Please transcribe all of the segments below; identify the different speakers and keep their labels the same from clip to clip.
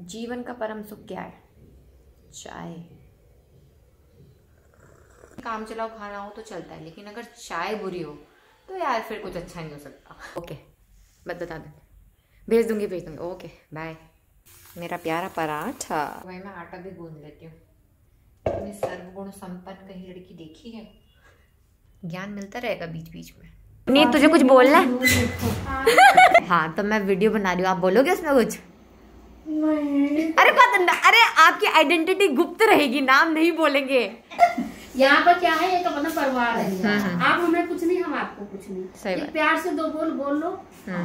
Speaker 1: जीवन का परम सुख क्या है? चाय। काम चलाओ खाना हो तो चलता है, लेकिन अगर चाय बुरी हो तो यार फिर कुछ अच्छा नहीं हो सकता। ओके, बता दे, भेज दूंगी। Okay bye. मेरा प्यारा पराठा। भाई मैं आटा भी गूंद लेती हूँ। तुमने सर्वगुण संपन्न कहीं लड़की देखी है? ज्ञान मिलता रहेगा बीच बीच में। नहीं तुझे कुछ बोलना है? हाँ तो मैं वीडियो बना रही हूँ, आप बोलोगे उसमें कुछ? नहीं। अरे आपकी आइडेंटिटी गुप्त रहेगी, नाम नहीं बोलेंगे।
Speaker 2: यहाँ पर क्या है, एक अपना परिवार है। आप हमें कुछ नहीं, हम आपको कुछ नहीं।
Speaker 1: सही बात।
Speaker 2: प्यार से दो बोल लो।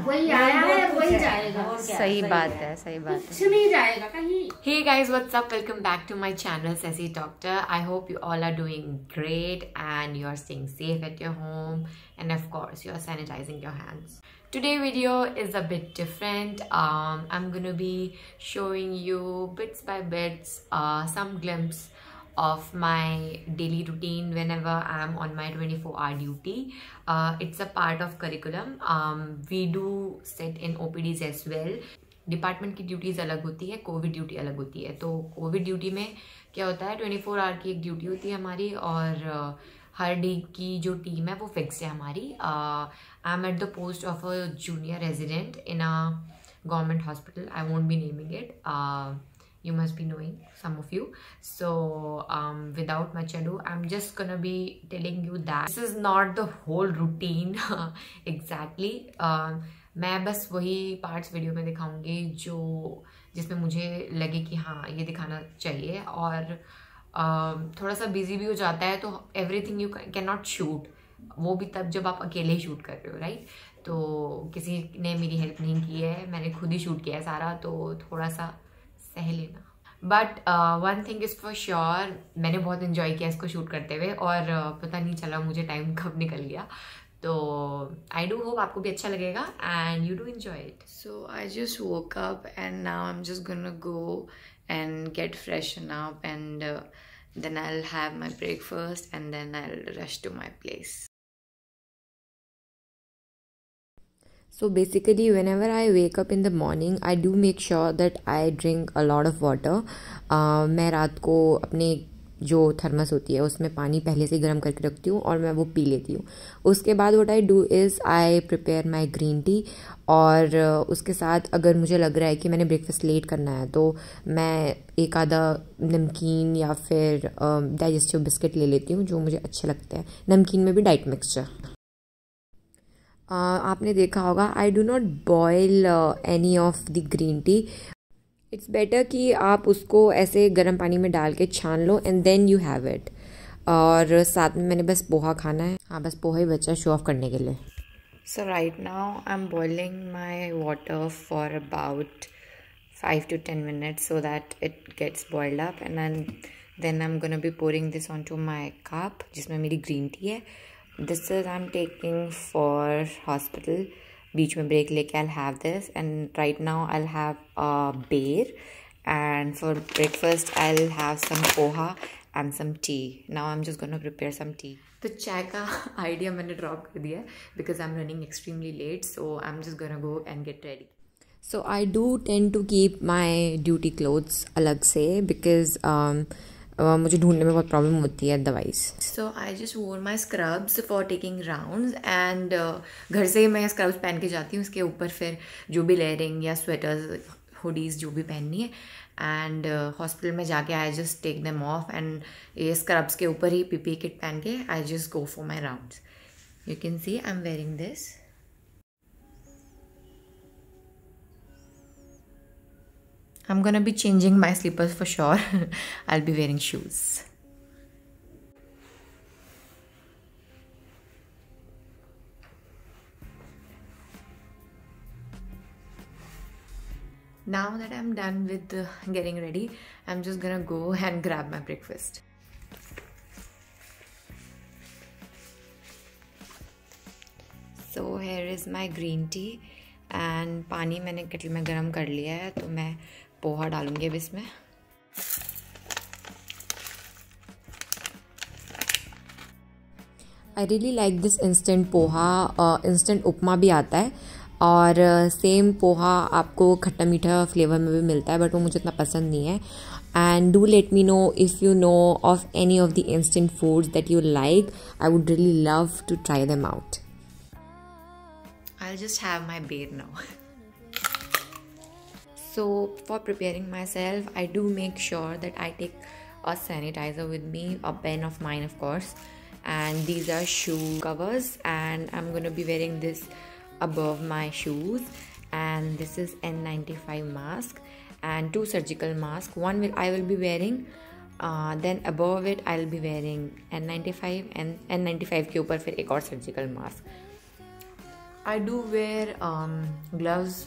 Speaker 2: वही आया है वही जाएगा।
Speaker 1: सही बात है।
Speaker 2: कुछ नहीं जाएगा कहीं।
Speaker 1: Hey guys, what's up? Welcome back to my channel Sassy Doctor. I hope you all are doing great and you are staying safe at your home, and of course you are sanitizing your hands. Today video is a bit different. I'm gonna be showing you bits by bits some glimpse of my daily routine whenever I'm on my 24-hour duty. It's a part of curriculum. We do sit in OPDs as well. Department की duties अलग होती है, Covid duty अलग होती है। तो Covid duty में क्या होता है, 24 आवर की एक ड्यूटी होती है हमारी, और हर डे की जो टीम है वो फिक्स है हमारी। I am at the post of a junior resident in a government hospital. I won't be naming it. You must be knowing, some of you. So without much ado, I'm just gonna be telling you that this is not the whole routine exactly. मैं बस वही parts video में दिखाऊंगी जो जिसमें मुझे लगे कि हाँ ये दिखाना चाहिए, और थोड़ा सा बिजी भी हो जाता है तो everything you can not shoot, वो भी तब जब आप अकेले ही शूट कर रहे हो, राइट? तो किसी ने मेरी हेल्प नहीं की है, मैंने खुद ही शूट किया है सारा, तो थोड़ा सा सह लेना। But one thing is for sure, मैंने बहुत इन्जॉय किया इसको शूट करते हुए, और पता नहीं चला मुझे टाइम कब निकल गया। तो आई डू होप आपको भी अच्छा लगेगा and you do enjoy it. So I just woke up and now I am just gonna go and get freshen up, and then I will have my breakfast and then I will rush to my place. So basically whenever I wake up in the morning, I do make sure that I drink a lot of water. मैं रात को अपने जो thermos होती है उसमें पानी पहले से गर्म करके रखती हूँ और मैं वो पी लेती हूँ. उसके बाद what I do is I prepare my green tea, और उसके साथ अगर मुझे लग रहा है कि मैंने ब्रेकफास्ट लेट करना है तो मैं एक आधा नमकीन या फिर डाइजेस्टिव बिस्किट ले लेती हूँ जो मुझे अच्छे लगते हैं. नमकीन में भी डाइट मिक्सचर. आपने देखा होगा I do not boil any of the green tea. It's better कि आप उसको ऐसे गर्म पानी में डाल के छान लो and then you have it. और साथ में मैंने बस पोहा खाना है. हाँ बस पोहा ही बचा शो ऑफ करने के लिए. So right now I am boiling my water for about 5 to 10 minutes so that it gets boiled up, and then I'm gonna be pouring this onto my cup जिसमें मेरी ग्रीन टी है. This is I'm taking for hospital. बीच में break लेके I'll have this, and right now I'll have a beer, and for breakfast I'll have some poha and some tea. Now I'm just gonna prepare some tea. तो चाय का idea मैंने drop कर दिया है because I'm running extremely late, so I'm just gonna go and get ready. So I do tend to keep my duty clothes अलग से because मुझे ढूंढने में बहुत प्रॉब्लम होती है अदरवाइज. सो आई जस्ट वोर माई scrubs for taking rounds, and घर से मैं स्क्रब्स पहन के जाती हूँ. उसके ऊपर फिर जो भी लेयरिंग या स्वेटर्स हुडीज़ जो भी पहननी है, एंड हॉस्पिटल में जाके I just take them off, and ये स्क्रब्स के ऊपर ही पीपी किट पहन के I just go for my rounds. You can see I am wearing this. I'm gonna be changing my slippers for sure. I'll be wearing shoes. Now that I'm done with getting ready, I'm just gonna go and grab my breakfast. So here is my green tea, and पानी मैंने kettle में गरम कर लिया है, तो मैं पोहा डालूंगी अब इसमें. I really like this instant poha. Instant upma भी आता है, और सेम पोहा आपको खट्टा मीठा फ्लेवर में भी मिलता है, बट वो मुझे इतना पसंद नहीं है. And do let me know if you know of any of the instant foods that you like. I would really love to try them out. I'll just have my beer now. So for preparing myself, I do make sure that I take a sanitizer with me, a pen of mine of course, and these are shoe covers, and I'm going to be wearing this above my shoes, and this is N95 mask and 2 surgical masks. One I will be wearing, then above it I'll be wearing N95, and N95 के ऊपर फिर एक और surgical mask. I do wear gloves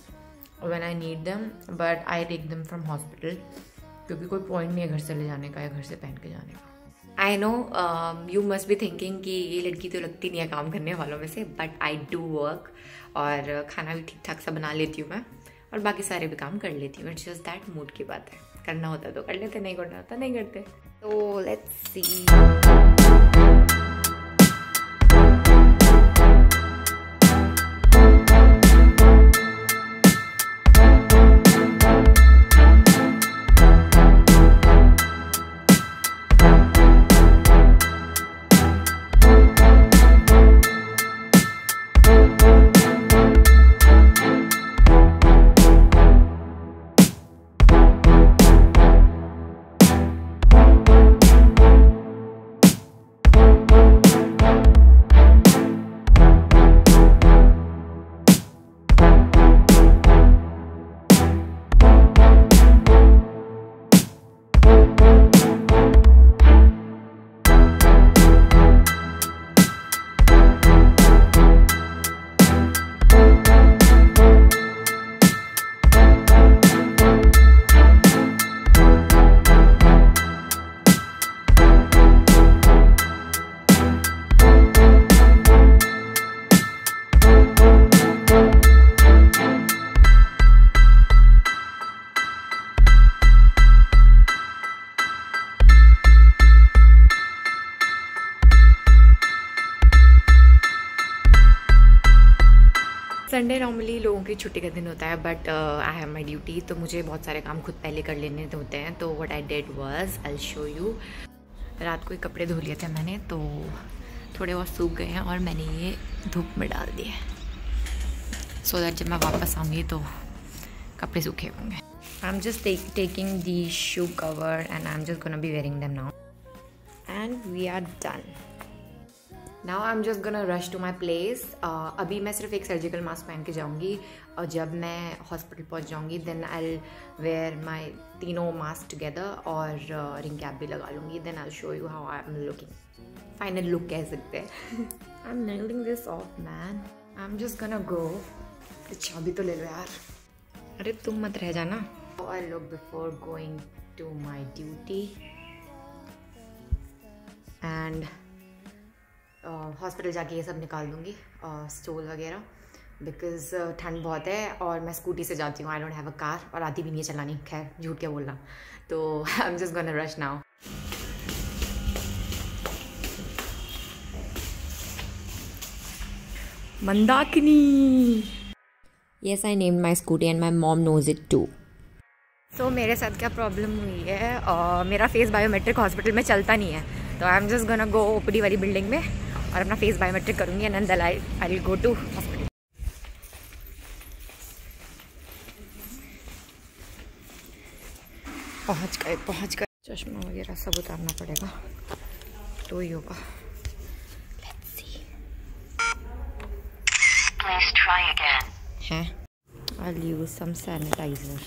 Speaker 1: when I need them, but I take them from hospital क्योंकि कोई point नहीं है घर से ले जाने का या घर से पहन के जाने का. I know you must be thinking कि ये लड़की तो लगती नहीं है काम करने वालों में से, but I do work और खाना भी ठीक ठाक सा बना लेती हूँ मैं, और बाकी सारे भी काम कर लेती हूँ. इट्स जस्ट दैट मूड की बात है. करना होता तो कर लेते, नहीं करना होता नहीं करते. तो लेट्स सी. संडे नॉर्मली लोगों की छुट्टी का दिन होता है, but I have my duty, तो मुझे बहुत सारे काम खुद पहले कर लेने होते हैं. तो what I did was, I will show you. रात को ही कपड़े धो लिए थे मैंने, तो थोड़े बहुत सूख गए हैं और मैंने ये धूप में डाल दिए, सो दैट जब मैं वापस आऊँगी तो कपड़े सूखे होंगे. I am just taking the shoe cover and I am just gonna be wearing them now, and we are done. Now I'm just gonna rush to my place. अभी मैं सिर्फ एक सर्जिकल मास्क पहन के जाऊँगी, और जब मैं हॉस्पिटल पहुँच जाऊँगी देन I'll wear my तीनों मास्क टुगेदर और रिंग कैप भी लगा लूँगी. Then I'll show you how I'm looking. Final look कह सकते हैं. I'm nailing this off, man. I'm just gonna go. चाबी तो ले लो यार. अरे तुम मत रह जाना. How I look before going to my duty. And hospital जाके ये सब निकाल दूँगी, स्टोल वगैरह, बिकॉज ठंड बहुत है और मैं स्कूटी से जाती हूँ. I don't have a car और आती भी नहीं है चलानी. खैर झूठ क्या बोलना. तो I am just gonna rush now. Mandakini. Yes, I named my scooty and my mom knows it too. So मेरे साथ क्या प्रॉब्लम हुई है, मेरा फेस बायोमेट्रिक हॉस्पिटल में चलता नहीं है, तो I am just gonna go OPD वाली बिल्डिंग में और अपना फेस बायोमेट्रिक करूँगी, and then I will go to hospital. पहुँच गए. चश्मा वगैरह सब उतारना पड़ेगा तो ही होगा. Let's see. Please try again. हैं, I will use some sanitiser.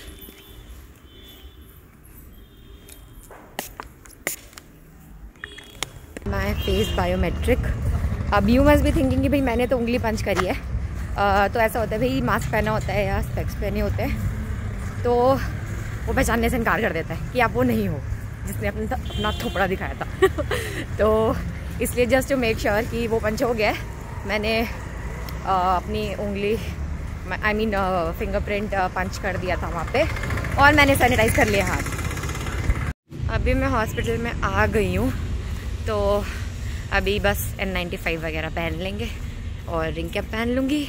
Speaker 1: My face biometric. अब यू मस्ट बी थिंकिंग कि भाई मैंने तो उंगली पंच करी है, तो ऐसा होता है भाई, मास्क पहना होता है या स्पेक्स पहने होते हैं तो वो पहचानने से इनकार कर देता है कि आप वो नहीं हो जिसने अपना थोपड़ा दिखाया था. तो इसलिए जस्ट टू मेक श्योर कि वो पंच हो गया है, मैंने अपनी उंगली आई मीन फिंगरप्रिंट पंच कर दिया था वहाँ पे, और मैंने सैनिटाइज कर लिया हाथ. अभी मैं हॉस्पिटल में आ गई हूँ, तो अभी बस N95 वगैरह पहन लेंगे और रिंग कैप पहन लूँगी,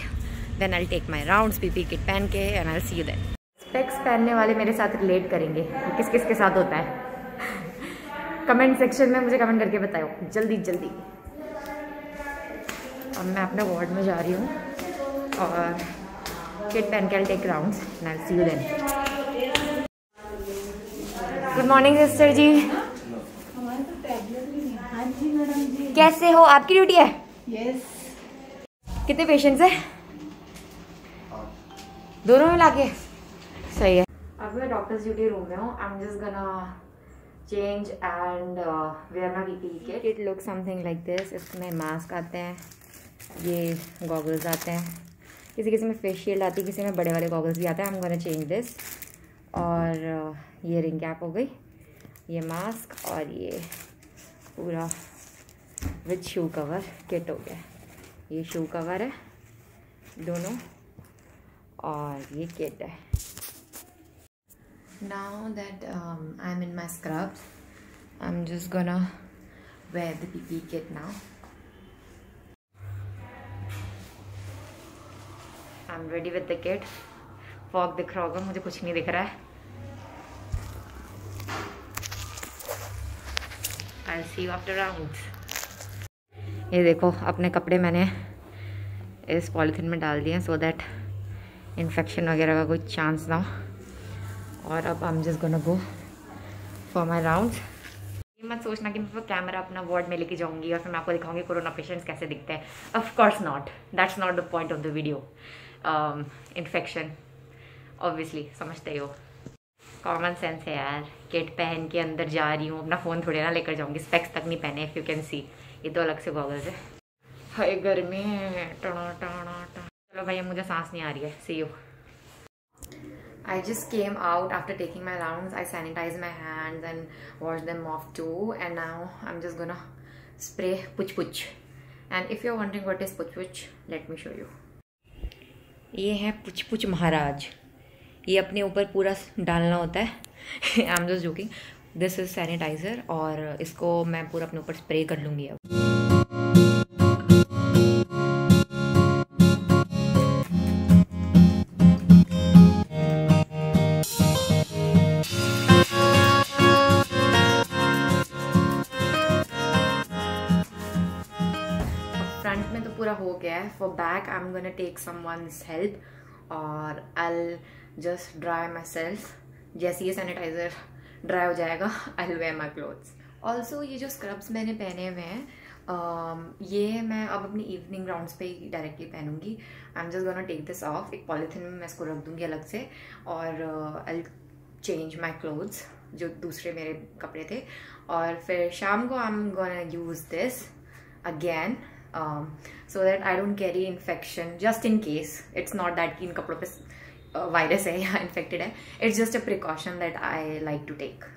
Speaker 1: then I take my rounds PP kit पहन के and I see you then. Specs पहनने वाले मेरे साथ रिलेट करेंगे, किस किस के साथ होता है कमेंट सेक्शन में मुझे कमेंट करके बताओ जल्दी जल्दी। अब मैं अपने वार्ड में जा रही हूँ और किट पहन के I take rounds and I see you then. Good morning sister ji, कैसे हो? आपकी ड्यूटी है?
Speaker 2: यस।
Speaker 1: कितने पेशेंट्स है? दोनों में लाके सही है। अब मैं डॉक्टर्स ड्यूटी रूम में हूँ। I am just gonna change and wear my PPE kit. It look something like this. इसमें मास्क आते हैं, ये गॉगल्स आते हैं, किसी किसी में फेस शील्ड आती है, किसी में बड़े वाले गॉगल्स भी आते हैं। आई एम गोना चेंज दिस। और ये रिंग कैप हो गई, ये मास्क और ये पूरा विद शू कवर किट हो गया। ये शू कवर है दोनों और ये किट है। Now that I am in my scrubs, I am just gonna wear the PP kit now. I am ready with the kit. Fog दिख रहा होगा, मुझे कुछ नहीं दिख रहा है। I'll see you after rounds. ये देखो अपने कपड़े मैंने इस पॉलीथीन में डाल दिए सो दैट इन्फेक्शन वगैरह का कोई चांस ना हो। और अब I'm just gonna go for my rounds. ये मत सोचना कि मैं कैमरा अपना वार्ड में लेके जाऊंगी और फिर मैं आपको दिखाऊंगी कोरोना पेशेंट्स कैसे दिखते हैं। Of course not. That's not the point of the video. Infection, obviously, समझते ही हो। कॉमन सेंस है यार। किट पहन के अंदर जा रही हूँ, अपना फ़ोन थोड़ी ना लेकर जाऊँगी। स्पेक्स तक नहीं पहने, इफ़ यू कैन सी। ये तो अलग से गॉगल्स है। हाय गर्मी है, टना टना टना। चलो भैया मुझे सांस नहीं आ रही है। सी you. I just came out after taking my rounds. I sanitized my hands and washed them off too. And now I'm just gonna spray puch puch. And if you're wondering what is puch puch, let me show you. ये है पुच पुच महाराज। ये अपने ऊपर पूरा डालना होता है। I am just joking. This is sanitizer और इसको मैं पूरा अपने ऊपर स्प्रे कर लूँगी अब। फ्रंट में तो पूरा हो गया है। For back I am gonna take someone's help और I just dry myself. जैसे ये सैनिटाइज़र ड्राई हो जाएगा I will wear my clothes. Also ये जो स्क्रब्स मैंने पहने हुए हैं ये मैं अब अपनी इवनिंग राउंड्स पे ही डायरेक्टली पहनूंगी। I am just gonna take this off. एक पॉलीथीन में मैं इसको रख दूंगी अलग से और आई चेंज माई क्लोथ्स जो दूसरे मेरे कपड़े थे। और फिर शाम को आई am gonna use this again so that I don't carry infection just in case. It's not that कि इन कपड़ों पे वायरस है या इन्फेक्टेड है। It's just a precaution that I like to take.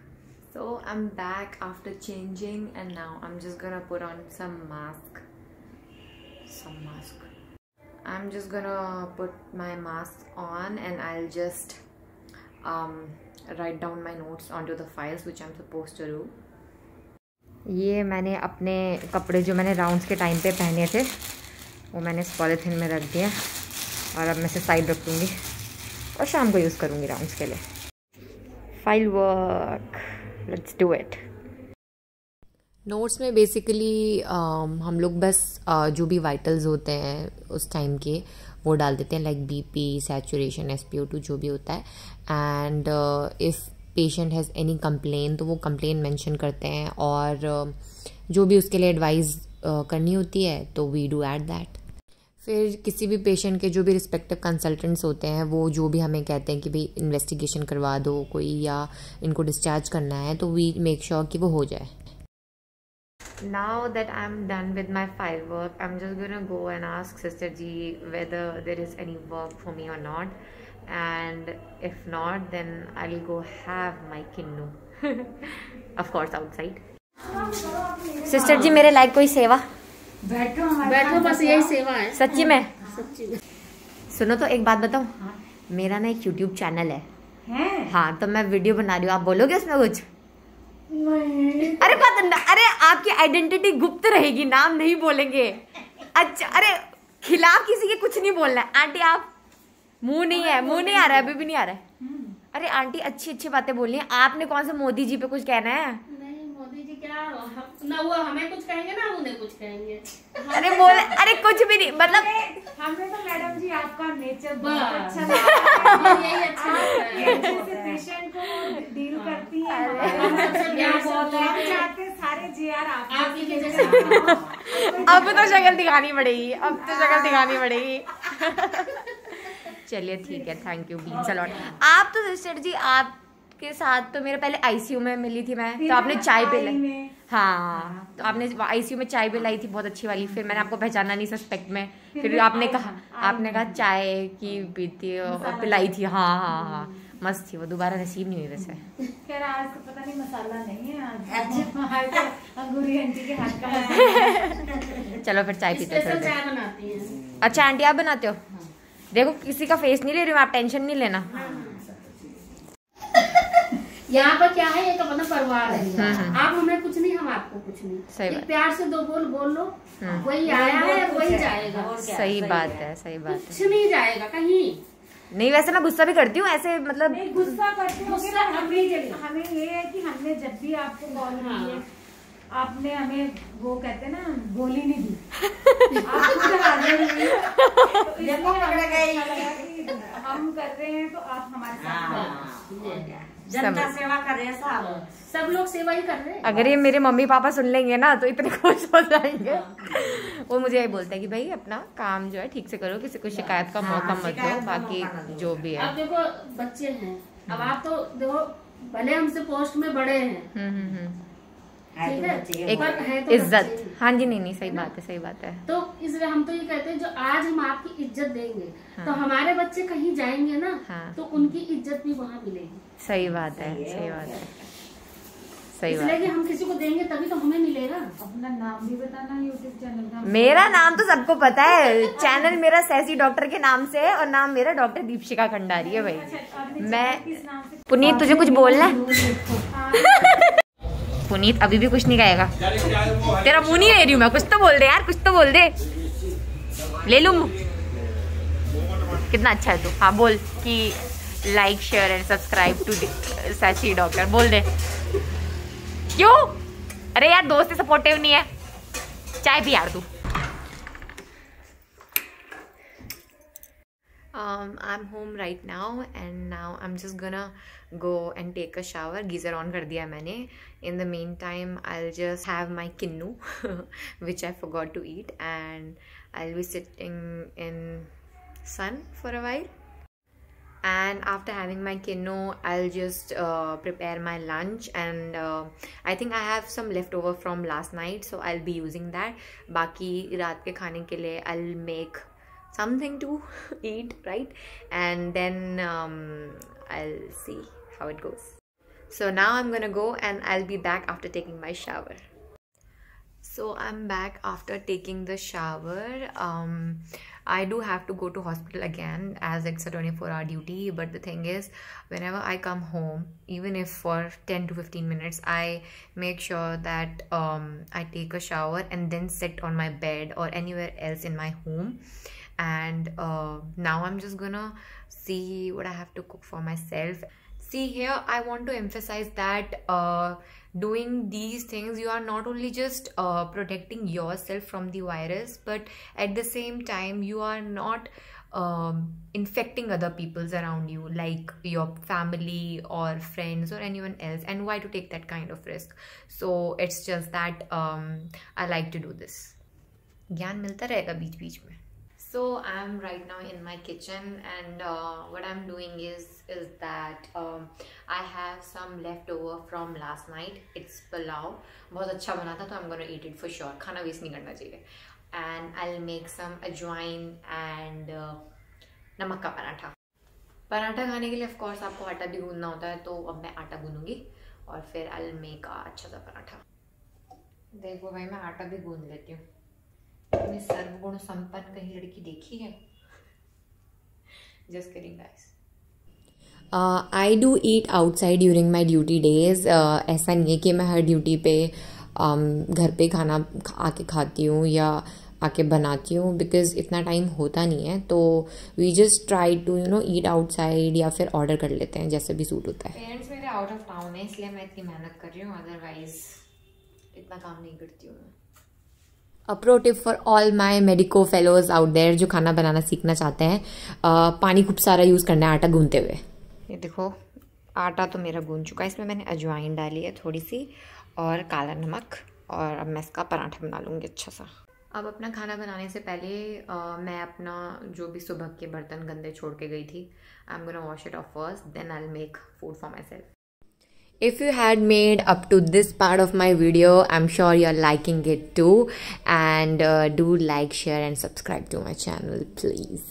Speaker 1: So I'm back after changing and now I'm just gonna put on some mask. I'm just gonna put my mask on and I'll just write down my notes onto the files which I'm supposed to do. ये मैंने अपने कपड़े जो मैंने rounds के time पे पहने थे वो मैंने इस पॉलीथीन में रख दिया और अब मैं इसे साइड रख दूँगी और शाम को यूज़ करूँगी राउंड्स के लिए। File work, let's do it. Notes में बेसिकली हम लोग बस जो भी वाइटल्स होते हैं उस टाइम के वो डाल देते हैं, लाइक बीपी, सैचुरेशन, SpO2 जो भी होता है। And if patient has any complain तो वो कंप्लेन मेंशन करते हैं और जो भी उसके लिए एडवाइस करनी होती है तो वी डू एट दैट। फिर किसी भी पेशेंट के जो भी रिस्पेक्टिव कंसल्टेंट्स होते हैं वो जो भी हमें कहते हैं कि भाई इन्वेस्टिगेशन करवा दो कोई या इनको डिस्चार्ज करना है तो वी मेक श्योर कि वो हो जाए। Now that I'm done with my file work, I'm just gonna go and ask Sister Ji whether there is any work for me or not. And if not, then I'll go have my kinnu. Of course, outside. Sister जी मेरे लायक कोई सेवा?
Speaker 2: बैठो बस यही सेवा है।
Speaker 1: सच्ची में?
Speaker 2: सच्ची में।
Speaker 1: सुनो तो एक बात बताऊं, मेरा ना एक YouTube चैनल है। हाँ तो मैं वीडियो बना रही हूँ, आप बोलोगे उसमें कुछ? नहीं। अरे पता, अरे आपकी आइडेंटिटी गुप्त रहेगी, नाम नहीं बोलेंगे। अच्छा, अरे खिलाफ किसी के कुछ नहीं बोलना है। आंटी आप मुंह नहीं है, मुंह नहीं आ रहा है, अभी भी नहीं आ रहा है। अरे आंटी अच्छी अच्छी बातें बोलनी है। आपने कौन सा मोदी जी पे कुछ कहना है?
Speaker 2: नहीं मोदी जी क्या ना वो हमें कुछ कहेंगे ना उन्हें कुछ कहेंगे।
Speaker 1: अरे बोल, अरे कुछ भी नहीं, मतलब
Speaker 3: हमें तो मैडम जी आपका नेचर बहुत
Speaker 2: बस।
Speaker 3: अच्छा लगता है।
Speaker 2: यही अच्छा लगता है।
Speaker 3: जैसे पेशेंट को डील करती है,
Speaker 2: हम सबसे प्यार से
Speaker 3: बहुत
Speaker 2: बोलते
Speaker 3: हम
Speaker 2: हैं।
Speaker 3: चाहते हैं सारे जीआर
Speaker 2: आप ही के जैसे
Speaker 1: अब तो शक्ल दिखानी पड़ेगी, अब तो शक्ल दिखानी पड़ेगी। चलिए ठीक है, thank you beans a lot. आप तो सिस्टर जी, आपके साथ तो मेरे पहले आईसीयू में मिली थी मैं, तो आपने चाय पिलाई। हाँ, तो आपने आईसीयू में चाय पिलाई थी बहुत अच्छी वाली। फिर मैंने आपको पहचाना नहीं सस्पेक्ट में, फिर आपने कहा चाय की पीती पिलाई थी। हाँ हाँ हाँ, मस्त थी वो, दोबारा नसीब नहीं हुई वैसे।
Speaker 3: खैर आज तो पता नहीं मसाला नहीं है, आज अंगूरी आंटी के हाथ का।
Speaker 1: चलो फिर चाय पीते
Speaker 2: स्पेशल
Speaker 1: हैं।
Speaker 2: चाय बनाती हैं।
Speaker 1: अच्छा आंटी आप बनाते हो? देखो किसी का फेस नहीं ले रही हूँ, आप टेंशन नहीं लेना।
Speaker 2: यहाँ पर क्या है, एक अपना परिवार है। आप हमें कुछ नहीं, हम आपको कुछ नहीं।
Speaker 1: सही
Speaker 2: एक
Speaker 1: बात।
Speaker 2: प्यार से दो बोल लो, वही आया है वही जाएगा।
Speaker 1: सही बात है, सही बात है।
Speaker 2: कुछ नहीं जाएगा कहीं।
Speaker 1: नहीं वैसे मैं गुस्सा भी करती हूँ ऐसे, मतलब
Speaker 3: नहीं गुस्सा करते हो,
Speaker 2: गुस्सा अपनी जगह।
Speaker 3: हमें ये है कि हमने जब भी आपको कॉल की है, आपने हमें वो कहते हैं ना गोली नहीं दी। आप खुद हाजिर हुई, तो इसलिए हमें अच्छा लगा कि हम कर रहे हैं तो आप हमारे साथ
Speaker 4: जनता सेवा कर रहे हैं साहब।
Speaker 2: सब लोग सेवा ही कर रहे हैं।
Speaker 1: अगर ये मेरे मम्मी पापा सुन लेंगे ना तो इतने खुश हो जाएंगे। वो मुझे यही बोलते हैं कि भाई अपना काम जो है ठीक से करो, किसी को शिकायत का मौका मत दो, बाकी जो भी है।
Speaker 2: अब देखो बच्चे हैं, अब आप तो देखो भले हमसे पोस्ट में बड़े हैं, ठीक है,
Speaker 1: एक
Speaker 2: पर है तो
Speaker 1: इज्जत।
Speaker 2: बच्चे।
Speaker 1: हाँ जी, नहीं सही बात है, सही बात है।
Speaker 2: तो इसलिए हम तो ये कहते हैं जो आज हम आपकी इज्जत देंगे, तो हमारे बच्चे कहीं जाएंगे ना,
Speaker 1: हाँ।
Speaker 2: तो उनकी इज्जत भी वहाँ मिलेगी।
Speaker 1: सही बात है, सही बात है, सही बात
Speaker 2: इसलिए कि
Speaker 1: है।
Speaker 2: हम किसी को देंगे तभी तो हमें मिलेगा।
Speaker 3: अपना नाम भी बताना यूट्यूब चैनल का।
Speaker 1: मेरा नाम तो सबको पता है, चैनल मेरा सैसी डॉक्टर के नाम से है और नाम मेरा डॉक्टर दीपशिका खंडारी है भाई। मैं पुनीत तुझे कुछ बोलना है? पुनीत अभी भी कुछ नहीं कहेगा, तेरा मुंह नहीं ले रही हूँ मैं, कुछ तो बोल दे यार, कुछ तो बोल दे। ले लूँ मुंह? कितना अच्छा है तू। हाँ बोल कि like share and subscribe to sassy doctor, बोल दे। क्यों? अरे यार दोस्त सपोर्टिव नहीं है, चाय पी यार तू। I'm home right now and now I'm just gonna go and take a shower. Geyser on कर दिया मैंने. In the meantime, I'll just have my kinnu, which I forgot to eat, and I'll be sitting in sun for a while. And after having my kinnu, I'll just prepare my lunch, and I think I have some leftover from last night, so I'll be using that. बाकी रात के खाने के लिए I'll make something to eat, right? And then I'll see how it goes. So now I'm gonna go and I'll be back after taking my shower. So I'm back after taking the shower. I do have to go to hospital again as it's a 24-hour duty, but the thing is whenever I come home, even if for 10 to 15 minutes, I make sure that I take a shower and then sit on my bed or anywhere else in my home. And now I'm just gonna see what I have to cook for myself. See here, I want to emphasize that doing these things, you are not only just protecting yourself from the virus, but at the same time you are not infecting other peoples around you, like your family or friends or anyone else. And why to take that kind of risk? So it's just that I like to do this. ज्ञान मिलता रहेगा बीच बीच में. So I'm right now in my kitchen, and what I'm doing is that I have some leftover from last night. It's pulao. बहुत अच्छा बना था, तो I'm gonna eat it for sure. खाना वेस्ट नहीं करना चाहिए. And I'll make some ajwain and नमक का पराठा. पराठा खाने के लिए of course आपको आटा भी गूंदना होता है, तो अब मैं आटा गूंदूंगी और फिर I'll make अच्छा सा पराठा. देखो भाई मैं आटा भी गूंद लेती हूँ. अपनी सर्वगुण संपन्न कहीं लड़की देखी है? Just kidding guys. I do eat outside during my duty days. ऐसा नहीं है कि मैं हर ड्यूटी पे घर पे खाना आके खाती हूँ, या आके बनाती हूँ, बिकॉज इतना टाइम होता नहीं है, तो we just try to eat outside या फिर ऑर्डर कर लेते हैं, जैसे भी सूट होता है। पेरेंट्स मेरे आउट ऑफ टाउन है, इसलिए मैं इतनी मेहनत कर रही हूँ, अदरवाइज इतना काम नहीं करती हूँ मैं। A pro tip for all my medico fellows out there जो खाना बनाना सीखना चाहते हैं, पानी खूब सारा यूज़ करना है आटा गूंदते हुए। ये देखो आटा तो मेरा गूंद चुका है, इसमें मैंने अजवाइन डाली है थोड़ी सी और काला नमक, और अब मैं इसका पराठा बना लूँगी अच्छा सा। अब अपना खाना बनाने से पहले मैं अपना जो भी सुबह के बर्तन गंदे छोड़ के गई थी, I am gonna wash it off first, then I will make food for myself. If you had made up to this part of my video, I'm sure you're liking it too, and do like, share and subscribe to my channel please.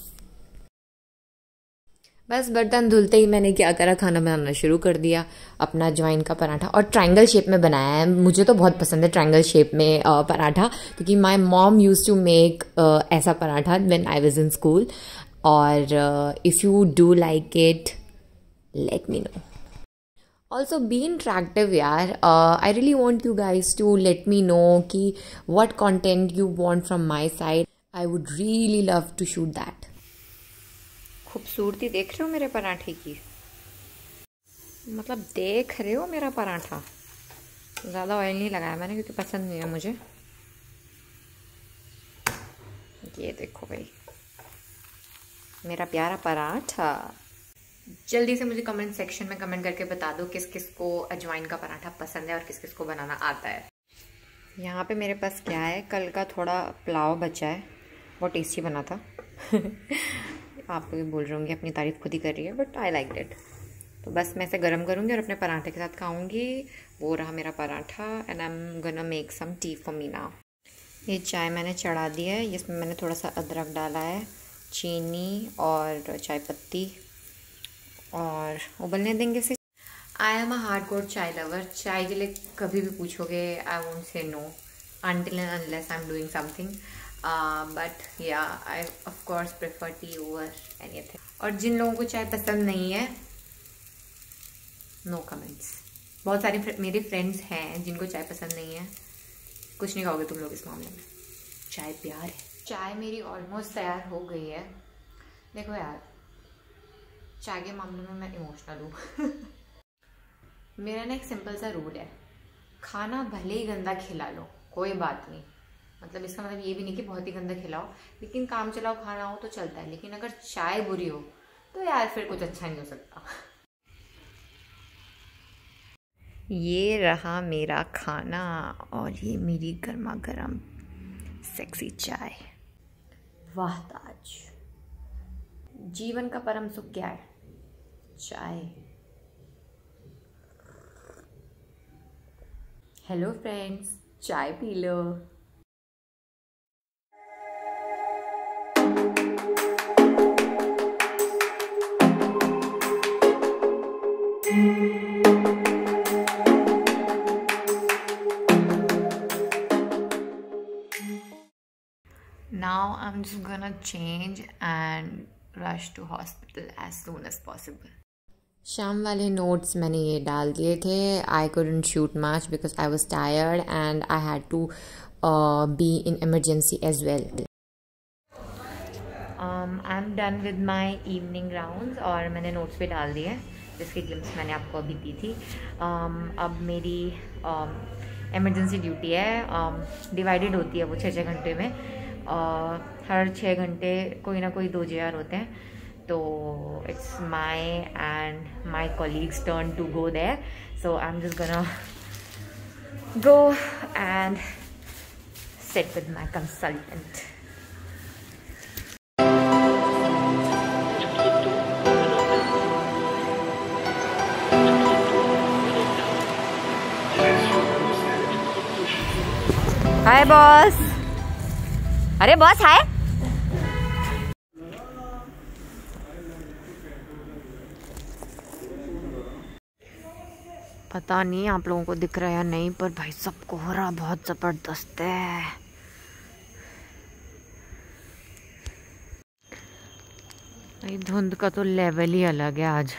Speaker 1: बस बर्तन धुलते ही मैंने क्या करा, खाना बनाना शुरू कर दिया। अपना अजवाइन का पराठा, और ट्रायंगल शेप में बनाया है, मुझे तो बहुत पसंद है ट्रायंगल शेप में पराठा, क्योंकि my mom used to make ऐसा paratha when I was in school. और if you do like it let me know. Also be interactive यार, I really want you guys to let me know कि what content you want from my side. I would really love to shoot that. खूबसूरती देख रहे हो मेरे पराठे की, मतलब देख रहे हो मेरा पराठा। ज़्यादा ऑयल नहीं लगाया मैंने क्योंकि पसंद नहीं है मुझे। ये देखो भाई मेरा प्यारा पराठा। जल्दी से मुझे कमेंट सेक्शन में कमेंट करके बता दो किस किस को अजवाइन का पराठा पसंद है और किस किस को बनाना आता है। यहाँ पे मेरे पास क्या है, कल का थोड़ा पुलाव बचा है, बहुत टेस्टी बना था। आप लोग बोल रहे होंगे अपनी तारीफ खुद ही कर रही है, बट आई लाइक इट। तो बस मैं इसे गर्म करूँगी और अपने पराठे के साथ खाऊँगी। वो रहा मेरा paratha, and I am gonna make some tea for me now. ये चाय मैंने चढ़ा दी है, इसमें मैंने थोड़ा सा अदरक डाला है, चीनी और चाय पत्ती, और उबलने देंगे इसे। I am a hardcore chai lover. चाय के लिए कभी भी पूछोगे I won't say no until and unless I'm doing something, but yeah, I of course prefer tea over anything. और जिन लोगों को चाय पसंद नहीं है, no comments. बहुत सारे मेरे फ्रेंड्स हैं जिनको चाय पसंद नहीं है, कुछ नहीं कहोगे तुम लोग इस मामले में। चाय प्यार है। चाय मेरी ऑलमोस्ट तैयार हो गई है। देखो यार, चाय के मामले में मैं इमोशनल हूँ। मेरा ना एक सिंपल सा रूल है, खाना भले ही गंदा खिला लो कोई बात नहीं, मतलब इसका मतलब ये भी नहीं कि बहुत ही गंदा खिलाओ, लेकिन काम चलाओ खाना हो तो चलता है, लेकिन अगर चाय बुरी हो तो यार फिर कुछ अच्छा नहीं हो सकता। ये रहा मेरा खाना और ये मेरी गर्मा गर्म सेक्सी चाय। वाह ताज, जीवन का परम सुख क्या है? चाय। हेलो फ्रेंड्स, चाय P low. Now I'm just gonna change and rush to hospital as soon as possible. शाम वाले नोट्स मैंने ये डाल दिए थे। I couldn't shoot much because I was tired and I had to be in emergency as well. I'm done with my evening rounds और मैंने notes पे डाल दिए जिसकी ग्लिम्स मैंने आपको अभी दी थी। अब मेरी एमरजेंसी ड्यूटी है, डिवाइडेड होती है वो 6-6 घंटे में। हर 6 घंटे कोई ना कोई 2 JR होते हैं, तो it's my and my colleagues' turn to go there. So I'm just gonna go and sit with my consultant. Hi boss. अरे बॉस हाय। पता नहीं आप लोगों को दिख रहा है या नहीं, पर भाई सब कोहरा बहुत जबरदस्त है। भाई धुंध का तो लेवल ही अलग है आज।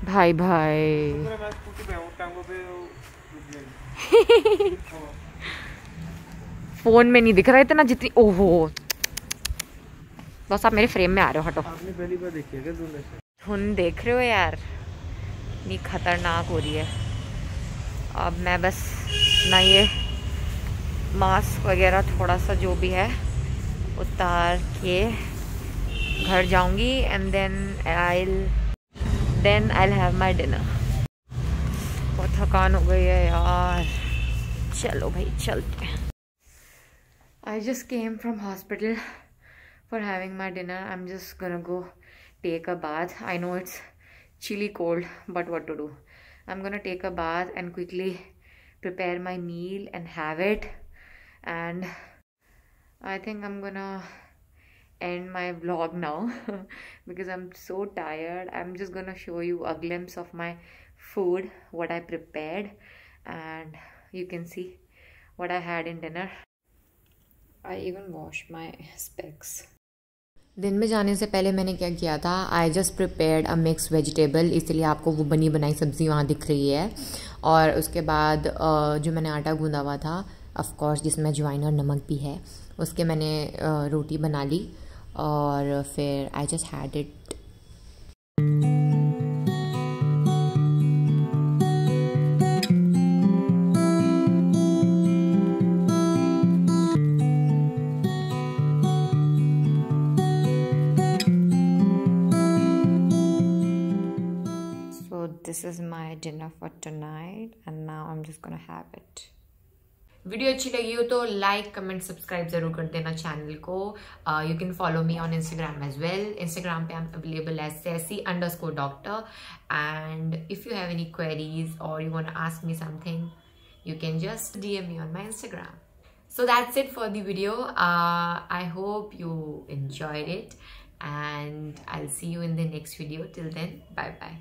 Speaker 1: भाई फोन में नहीं दिख रहा इतना जितनी, ओहो बस आप मेरे फ्रेम में आ रहे हो, हटो।
Speaker 5: आपने पहली बार देखी है क्या धुन ऐसे?
Speaker 1: धुन देख रहे हो यार, इतनी खतरनाक हो रही है। अब मैं बस ना ये मास्क वगैरह थोड़ा सा जो भी है उतार के घर जाऊंगी and then I have my dinner. बहुत थकान हो गई है यार, चलो भाई चलते हैं। I just came from hospital for having my dinner. I'm just gonna go take a bath. I know it's chilly cold, but what to do? I'm gonna take a bath and quickly prepare my meal and have it. And I think I'm gonna end my vlog now because I'm so tired. I'm just gonna show you a glimpse of my food, what I prepared, and you can see what I had in dinner. I even washed my specs. दिन में जाने से पहले मैंने क्या किया था, I just prepared a mix vegetable, इसलिए आपको वो बनी बनाई सब्ज़ी वहाँ दिख रही है। और उसके बाद जो मैंने आटा गूंदा हुआ था, ऑफ कोर्स जिसमें अजवाइन और नमक भी है, उसके मैंने रोटी बना ली और फिर I just had it. This is my dinner for tonight and now I'm just gonna have it. Video अच्छी लगी हो तो लाइक कमेंट सब्सक्राइब जरूर कर देना चैनल को। You can follow me on Instagram as well. Instagram पे I am available as sassy_doctor, and if you have any queries or you want to ask me something, you can just DM me on my Instagram. So that's it for the video. I hope you enjoyed it and I'll see you in the next video. Till then, bye bye.